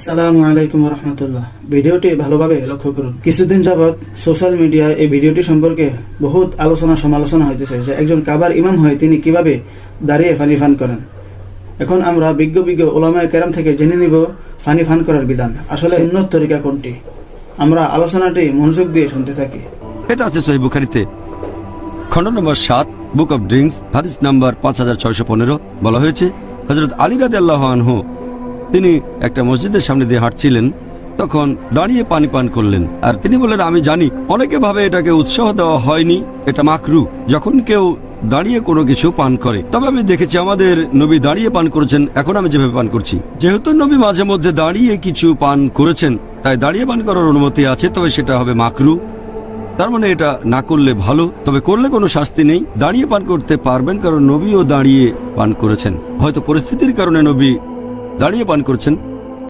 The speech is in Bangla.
আসসালামু আলাইকুম রহমতুল্লাহ। ভিডিওটি ভালোভাবে লক্ষ্য করুন। কিছুদিন যাবৎ সোশ্যাল মিডিয়ায় এই ভিডিওটি সম্পর্কে বহুত আলোচনা সমালোচনা হইতেছে যে একজন কাবার ইমাম হয়ে তিনি কিভাবে দাঁড়িয়ে পানি পান করেন। এখন আমরা বিজ্ঞ ওলামায়ে কেরাম থেকে জেনে নিব পানি পান করার বিধান, আসলে সুন্নত তরিকা কোনটি। আমরা আলোচনাটি মনোযোগ দিয়ে শুনতে থাকি। এটা আছে সহিহ বুখারীতে খণ্ড নম্বর 7 বুক অফ ড্রিঙ্কস হাদিস নাম্বার 5615 বলা হয়েছে, হযরত আলী রাদিয়াল্লাহু আনহু তিনি একটা মসজিদের সামনে দিয়ে হাঁটছিলেন, তখন দাঁড়িয়ে পানি পান করলেন। আর তিনি বললেন, আমি জানি অনেকে ভাবে এটাকে উৎসাহ দেওয়া হয়নি, এটা মাকরু যখন কেউ দাঁড়িয়ে কোনো কিছু পান করে। তবে আমি দেখেছি আমাদের নবী দাঁড়িয়ে পান করেছেন, এখন আমি যেভাবে পান করছি। যেহেতু নবী মাঝে মধ্যে দাঁড়িয়ে কিছু পান করেছেন, তাই দাঁড়িয়ে পান করার অনুমতি আছে, তবে সেটা হবে মাকরু। তার মানে এটা না করলে ভালো, তবে করলে কোনো শাস্তি নেই। দাঁড়িয়ে পান করতে পারবেন, কারণ নবীও দাঁড়িয়ে পান করেছেন। হয়তো পরিস্থিতির কারণে নবী দাঁড়িয়ে পান করছেন,